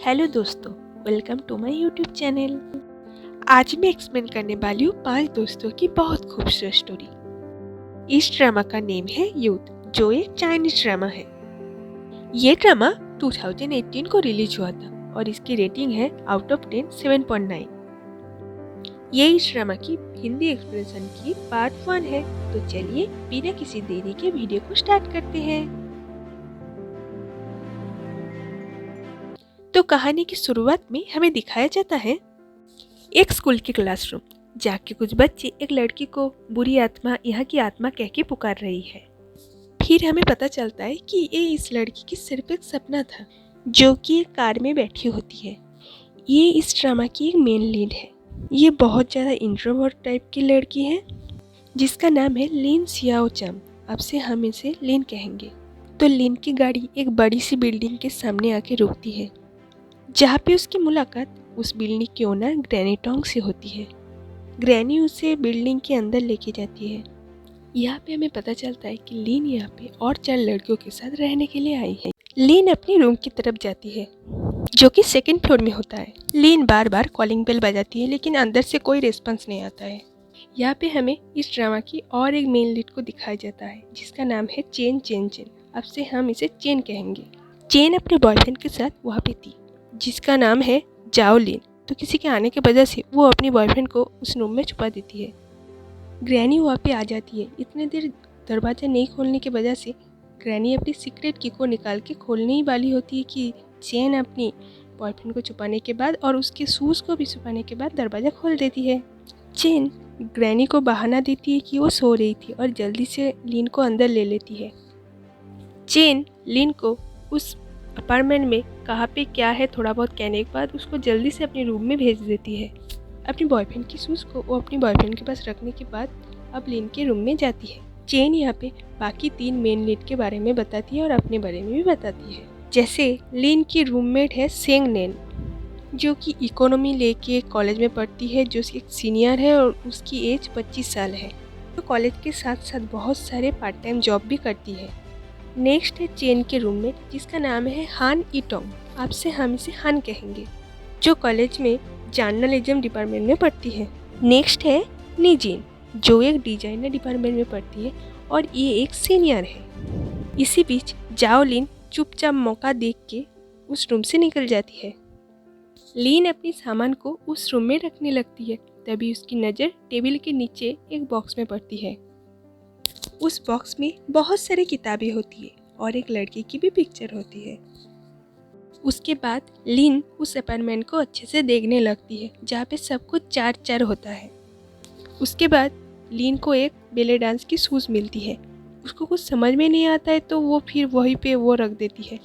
Hello दोस्तों, welcome to my YouTube channel. आज मैं एक्सप्लेन करने वाली हूँ 5 दोस्तों की बहुत खूबसूरत स्टोरी। इस ड्रामा का नेम है यूथ, जो एक चाइनीज ड्रामा है। ये ड्रामा 2018 को रिलीज हुआ था और इसकी रेटिंग है आउट ऑफ 10 7.9। ये इस ड्रामा की हिंदी एक्सप्रेशन की पार्ट 1 है। तो चलिए बिना किसी देरी के वीडियो को स्टार्ट करते हैं। तो कहानी की शुरुआत में हमें दिखाया जाता है एक स्कूल की क्लासरूम, जाके कुछ बच्चे एक लड़की को बुरी आत्मा, यहाँ की आत्मा कह के पुकार रही है। फिर हमें पता चलता है कि ये इस लड़की की सिर्फ एक सपना था, जो कि एक कार में बैठी होती है। ये इस ड्रामा की एक मेन लीड है। ये बहुत ज़्यादा इंट्रोवर्ट टाइप की लड़की है, जिसका नाम है लिन सियाओ चम। अब से हम इसे लिन कहेंगे। तो लिन की गाड़ी एक बड़ी सी बिल्डिंग के सामने आके रुकती है, जहाँ पे उसकी मुलाकात उस बिल्डिंग के ओनर ग्रैनी टोंग से होती है। ग्रैनी उसे बिल्डिंग के अंदर लेके जाती है। यहाँ पे हमें पता चलता है कि लीन यहाँ पे और 4 लड़कियों के साथ रहने के लिए आई है। लीन अपनी रूम की तरफ जाती है, जो कि 2nd फ्लोर में होता है। लीन बार बार कॉलिंग बेल बजाती है, लेकिन अंदर से कोई रिस्पॉन्स नहीं आता है। यहाँ पे हमें इस ड्रामा की और एक मेन लीड को दिखाया जाता है, जिसका नाम है चेन चेन चेन। अब से हम इसे चेन कहेंगे। चेन अपने बॉयफ्रेंड के साथ वहाँ पे थी, जिसका नाम है जाओ लिन। तो किसी के आने की वजह से वो अपनी बॉयफ्रेंड को उस रूम में छुपा देती है। ग्रैनी वहाँ पे आ जाती है। इतने देर दरवाज़ा नहीं खोलने की वजह से ग्रैनी अपनी सीक्रेट की को निकाल के खोलने ही वाली होती है कि चेन अपनी बॉयफ्रेंड को छुपाने के बाद और उसके शूज़ को भी छुपाने के बाद दरवाज़ा खोल देती है। चेन ग्रैनी को बहाना देती है कि वो सो रही थी और जल्दी से लिन को अंदर ले लेती है। चेन लिन को उस अपार्टमेंट में कहाँ पे क्या है थोड़ा बहुत कहने के बाद उसको जल्दी से अपने रूम में भेज देती है। अपने बॉयफ्रेंड की शूज़ को वो अपने बॉयफ्रेंड के पास रखने के बाद अब लिन के रूम में जाती है। चेन यहाँ पे बाकी 3 मेन लीड के बारे में बताती है और अपने बारे में भी बताती है। जैसे लिन की रूममेट है सेंग नेन, जो कि इकोनॉमी लेके कॉलेज में पढ़ती है, जो एक सीनियर है और उसकी एज 25 साल है। तो कॉलेज के साथ साथ बहुत सारे पार्ट टाइम जॉब भी करती है। नेक्स्ट है चेन के रूममेट, जिसका नाम है हान इटोंग। आपसे हम इसे हान कहेंगे, जो कॉलेज में जर्नलिज्म डिपार्टमेंट में पढ़ती है। नेक्स्ट है निजिन, जो एक डिजाइनर डिपार्टमेंट में पढ़ती है और ये एक सीनियर है। इसी बीच जाओ लिन चुपचाप मौका देख के उस रूम से निकल जाती है। लिन अपनी सामान को उस रूम में रखने लगती है, तभी उसकी नज़र टेबल के नीचे एक बॉक्स में पड़ती है। उस बॉक्स में बहुत सारी किताबें होती है और एक लड़की की भी पिक्चर होती है। उसके बाद लिन उस अपार्टमेंट को अच्छे से देखने लगती है, जहाँ पे सब कुछ 4-4 होता है। उसके बाद लिन को एक बेले डांस की शूज़ मिलती है। उसको कुछ समझ में नहीं आता है, तो वो फिर वहीं पे वो रख देती है।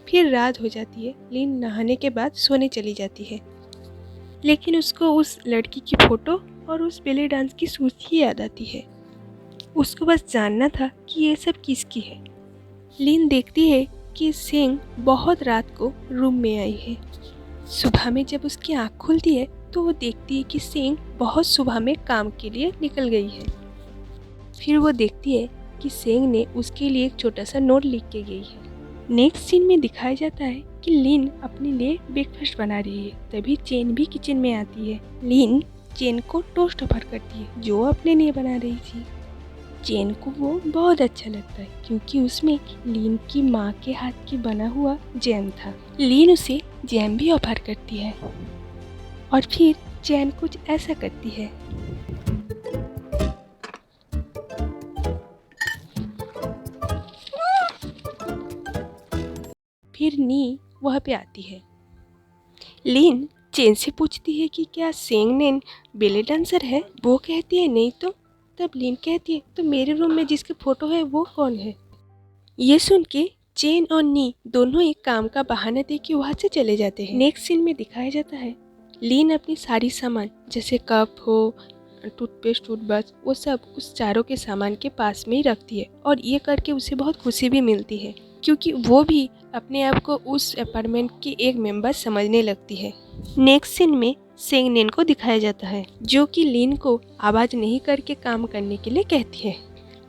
फिर रात हो जाती है। लिन नहाने के बाद सोने चली जाती है, लेकिन उसको उस लड़की की फ़ोटो और उस बेले डांस की शूज़ ही याद आती है। उसको बस जानना था कि ये सब किसकी है। लिन देखती है कि सेंग बहुत रात को रूम में आई है। सुबह में जब उसकी आँख खुलती है तो वो देखती है कि सेंग बहुत सुबह में काम के लिए निकल गई है। फिर वो देखती है कि सेंग ने उसके लिए एक छोटा सा नोट लिख के गई है। नेक्स्ट सीन में दिखाया जाता है कि लिन अपने लिए ब्रेकफास्ट बना रही है। तभी चेन भी किचन में आती है। लिन चेन को टोस्ट ऑफर करती है, जो अपने लिए बना रही थी। चेन को वो बहुत अच्छा लगता है, क्योंकि उसमें लिन की माँ के हाथ की बना हुआ जैम था। लिन उसे जैम भी ऑफर करती है और फिर चेन कुछ ऐसा करती है। फिर नी वहाँ पे आती है। लिन चेन से पूछती है कि क्या सेंग नेन बेले डांसर है। वो कहती है नहीं तो। तब लिन कहती है तो मेरे रूम में जिसकी फोटो है वो कौन है। ये सुन के चेन और नी दोनों एक काम का बहाना दे के वहाँ से चले जाते हैं। नेक्स्ट सीन में दिखाया जाता है लिन अपनी सारी सामान, जैसे कप हो, टूथपेस्ट, टूथब्रश, वो सब उस चारों के सामान के पास में ही रखती है और ये करके उसे बहुत खुशी भी मिलती है, क्योंकि वो भी अपने आप को उस अपार्टमेंट की एक मेंबर समझने लगती है। नेक्स्ट सीन में सेंग नेन को दिखाया जाता है, जो कि लिन को आवाज़ नहीं करके काम करने के लिए कहती है।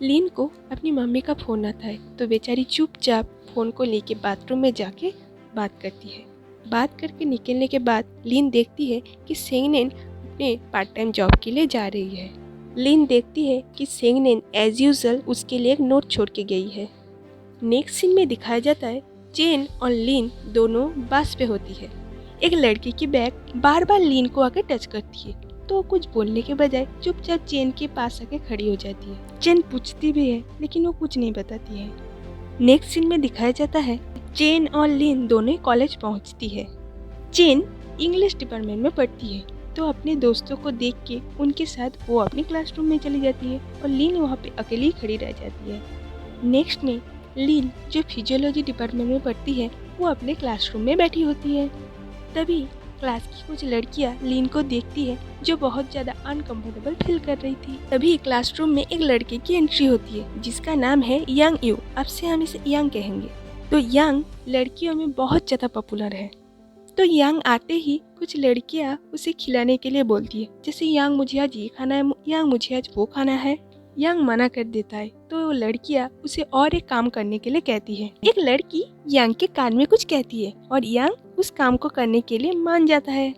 लिन को अपनी मम्मी का फ़ोन आता है, तो बेचारी चुपचाप फ़ोन को लेके बाथरूम में जाके बात करती है। बात करके निकलने के बाद लिन देखती है कि सेंगनेन अपने पार्ट टाइम जॉब के लिए जा रही है। लिन देखती है कि सेंगनेन एज यूजुअल उसके लिए एक नोट छोड़ के गई है। नेक्स्ट सीन में दिखाया जाता है चेन और लिन दोनों बस पे होती है। एक लड़की की बैग बार बार लिन को आकर टच करती है, तो कुछ बोलने के बजाय चुपचाप चेन के पास आके खड़ी हो जाती है। चेन पूछती भी है लेकिन वो कुछ नहीं बताती है। नेक्स्ट सीन में दिखाया जाता है चेन और लिन दोनों कॉलेज पहुंचती है। चेन इंग्लिश डिपार्टमेंट में पढ़ती है, तो अपने दोस्तों को देख के उनके साथ वो अपने क्लासरूम में चली जाती है और लिन वहाँ पे अकेली खड़ी रह जाती है। नेक्स्ट में लिन जो फिजियोलॉजी डिपार्टमेंट में पढ़ती है वो अपने क्लासरूम में बैठी होती है। तभी क्लास की कुछ लड़कियां लिन को देखती है जो बहुत ज़्यादा अनकंफर्टेबल फील कर रही थी। तभी क्लासरूम में एक लड़के की एंट्री होती है जिसका नाम है यांग यू। अब से हम इसे यांग कहेंगे। तो यांग लड़कियों में बहुत ज़्यादा पॉपुलर है। तो यांग आते ही कुछ लड़कियां उसे खिलाने के लिए बोलती है, जैसे यांग मुझे आज ये खाना है, यांग मुझे आज वो खाना है। यांग मना कर देता है, तो लड़कियां उसे और एक काम करने के लिए कहती है। एक लड़की यांग के कान में कुछ कहती है और यांग उस काम को करने के लिए मान जाता है।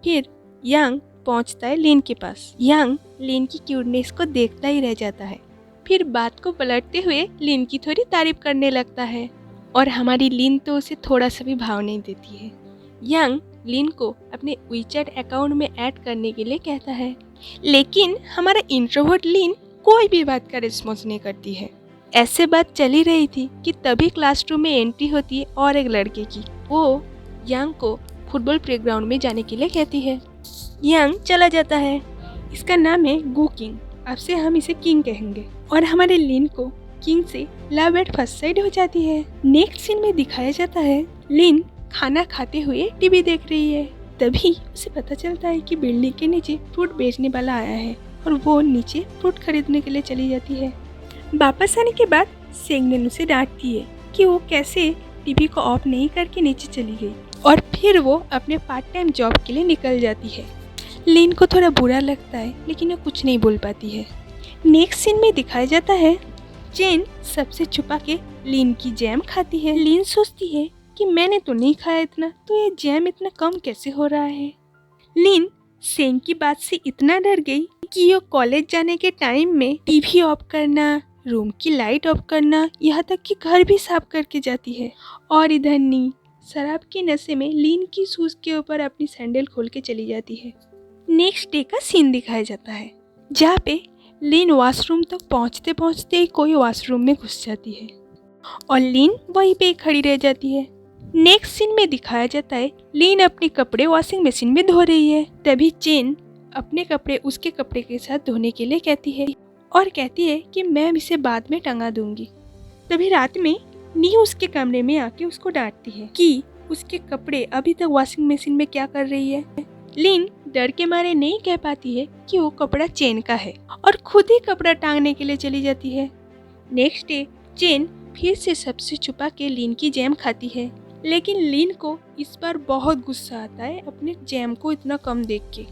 फिर यांग पहुंचता है लिन के पास। यांग लिन की क्यूटनेस को देखता ही रह जाता है। फिर बात को पलटते हुए लिन की थोड़ी तारीफ करने लगता है और हमारी लिन तो उसे थोड़ा सा भी भाव नहीं देती है। यांग लिन को अपने वीचैट अकाउंट में ऐड करने के लिए कहता है, लेकिन हमारा इंट्रोवर्ट लिन कोई भी बात का रिस्पॉन्स नहीं करती है। ऐसे बात चली रही थी कि तभी क्लासरूम में एंट्री होती है और एक लड़के की। वो यांग को फुटबॉल प्लेग्राउंड में जाने के लिए कहती है। यांग चला जाता है। इसका नाम है गो किंग। अब से हम इसे किंग कहेंगे। और हमारे लिन को किंग से लव एट फर्स्ट साइट हो जाती है। नेक्स्ट सीन में दिखाया जाता है लिन खाना खाते हुए टीवी देख रही है। तभी उसे पता चलता है कि बिल्डिंग के नीचे फ्रूट बेचने वाला आया है और वो नीचे फ्रूट खरीदने के लिए चली जाती है। वापस आने के बाद सेंगनेन उसे डांटती है कि वो कैसे टीवी को ऑफ नहीं करके नीचे चली गई और फिर वो अपने पार्ट टाइम जॉब के लिए निकल जाती है। लिन को थोड़ा बुरा लगता है लेकिन वो कुछ नहीं बोल पाती है। नेक्स्ट सीन में दिखाया जाता है चेन सबसे छुपा के लिन की जैम खाती है। लिन सोचती है कि मैंने तो नहीं खाया इतना, तो ये जैम इतना कम कैसे हो रहा है। लिन सेंग की बात से इतना डर गई कि वो कॉलेज जाने के टाइम में टीवी ऑफ करना, रूम की लाइट ऑफ करना, यहाँ तक कि घर भी साफ करके जाती है। और इधर नी शराब के नशे में लिन की शूज के ऊपर अपनी सैंडल खोल के चली जाती है। नेक्स्ट डे का सीन दिखाया जाता है जहाँ पे लिन वॉशरूम तक पहुँचते पहुँचते ही कोई वॉशरूम में घुस जाती है और लिन वहीं पे खड़ी रह जाती है। नेक्स्ट सीन में दिखाया जाता है लिन अपने कपड़े वॉशिंग मशीन में धो रही है। तभी चेन अपने कपड़े उसके कपड़े के साथ धोने के लिए कहती है और कहती है कि मैं इसे बाद में टंगा दूंगी। तभी रात में नी उसके कमरे में आके उसको डांटती है कि उसके कपड़े अभी तक वॉशिंग मशीन में क्या कर रही है। लिन डर के मारे नहीं कह पाती है कि वो कपड़ा चेन का है और खुद ही कपड़ा टांगने के लिए चली जाती है। नेक्स्ट डे चेन फिर से सबसे छुपा के लिन की जैम खाती है, लेकिन लिन को इस बार बहुत गुस्सा आता है अपने जैम को इतना कम देख के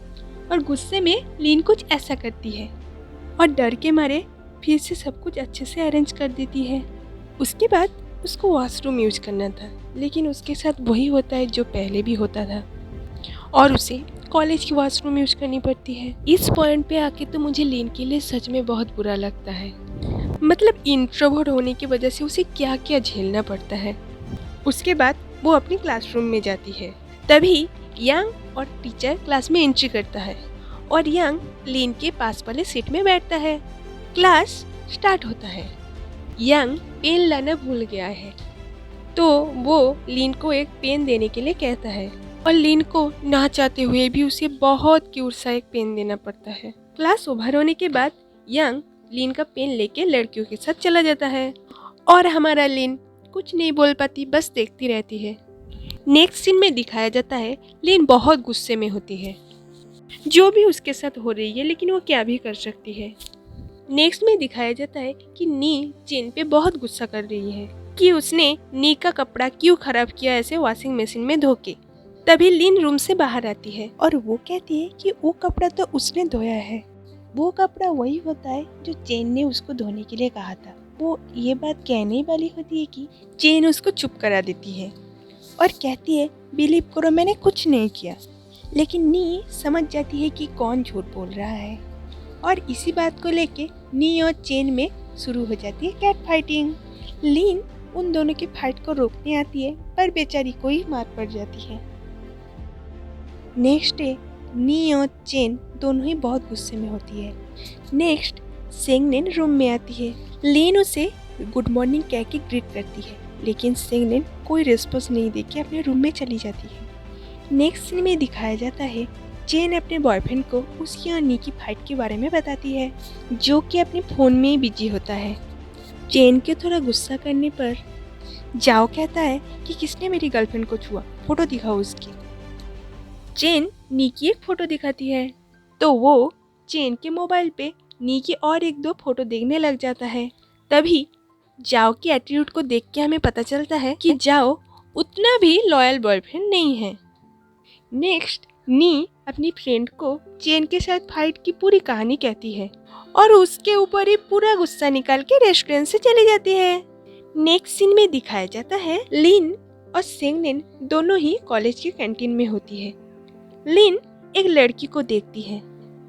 और गुस्से में लिन कुछ ऐसा करती है और डर के मारे फिर से सब कुछ अच्छे से अरेंज कर देती है। उसके बाद उसको वॉशरूम यूज करना था, लेकिन उसके साथ वही होता है जो पहले भी होता था और उसे कॉलेज की वॉशरूम यूज करनी पड़ती है। इस पॉइंट पे आके तो मुझे लिन के लिए सच में बहुत बुरा लगता है। मतलब इंट्रोवर्ट होने की वजह से उसे क्या क्या झेलना पड़ता है। उसके बाद वो अपनी क्लासरूम में जाती है। तभी यांग और टीचर क्लास में एंट्री करता है और यांग लिन के पास वाले सीट में बैठता है। क्लास स्टार्ट होता है। यांग पेन लाना भूल गया है, तो वो लिन को एक पेन देने के लिए कहता है और लिन को ना चाहते हुए भी उसे बहुत क्यूट सा एक पेन देना पड़ता है। क्लास ओवर होने के बाद यांग लिन का पेन लेके लड़कियों के साथ चला जाता है और हमारा लिन कुछ नहीं बोल पाती, बस देखती रहती है। नेक्स्ट सीन में दिखाया जाता है लिन बहुत गुस्से में होती है जो भी उसके साथ हो रही है, लेकिन वो क्या भी कर सकती है। नेक्स्ट में दिखाया जाता है कि नी चेन पे बहुत गुस्सा कर रही है कि उसने नी का कपड़ा क्यों खराब किया ऐसे वॉशिंग मशीन में धो के। तभी लिन रूम से बाहर आती है और वो कहती है कि वो कपड़ा तो उसने धोया है, वो कपड़ा वही होता है जो चेन ने उसको धोने के लिए कहा था। वो ये बात कहने वाली होती है कि चेन उसको चुप करा देती है और कहती है बिलीव करो मैंने कुछ नहीं किया। लेकिन नी समझ जाती है कि कौन झूठ बोल रहा है और इसी बात को लेके नी और चेन में शुरू हो जाती है कैट फाइटिंग। लिन उन दोनों की फाइट को रोकने आती है पर बेचारी को ही मार पड़ जाती है। नेक्स्ट डे नी और चेन दोनों ही बहुत गुस्से में होती है। नेक्स्ट सेंगनेन रूम में आती है। लिन उसे गुड मॉर्निंग कह के ग्रीट करती है लेकिन सेंगनेन कोई रिस्पॉन्स नहीं देके अपने रूम में चली जाती है। नेक्स्ट सीन में दिखाया जाता है चेन अपने बॉयफ्रेंड को उसकी और नी की फाइट के बारे में बताती है जो कि अपने फ़ोन में ही बिजी होता है। चेन के थोड़ा गुस्सा करने पर जाओ कहता है कि किसने मेरी गर्लफ्रेंड को छुआ, फोटो दिखाओ उसकी। चेन नी की एक फ़ोटो दिखाती है तो वो चेन के मोबाइल पे नी की और एक दो फोटो देखने लग जाता है। तभी जाओ की एटीट्यूड को देख के हमें पता चलता है कि जाओ उतना भी लॉयल बॉयफ्रेंड नहीं है। नेक्स्ट नी अपनी फ्रेंड को चेन के साथ फाइट की पूरी कहानी कहती है और उसके ऊपर ही पूरा गुस्सा निकाल के रेस्टोरेंट से चली जाती है। नेक्स्ट सीन में दिखाया जाता है लिन और सेंगनेन दोनों ही कॉलेज की कैंटीन में होती है। लिन एक लड़की को देखती है,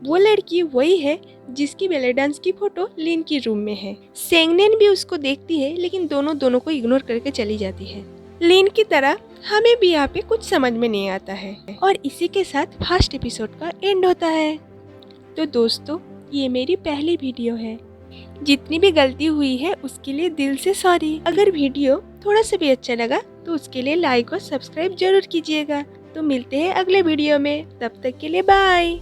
वो लड़की वही है जिसकी बेले डांस की फोटो लिन की रूम में है। सेंगनेन भी उसको देखती है लेकिन दोनों को इग्नोर करके चली जाती है। लिन की तरह हमें भी यहाँ पे कुछ समझ में नहीं आता है और इसी के साथ फर्स्ट एपिसोड का एंड होता है। तो दोस्तों ये मेरी पहली वीडियो है, जितनी भी गलती हुई है उसके लिए दिल से सॉरी। अगर वीडियो थोड़ा सा भी अच्छा लगा तो उसके लिए लाइक और सब्सक्राइब जरूर कीजिएगा। तो मिलते हैं अगले वीडियो में, तब तक के लिए बाय।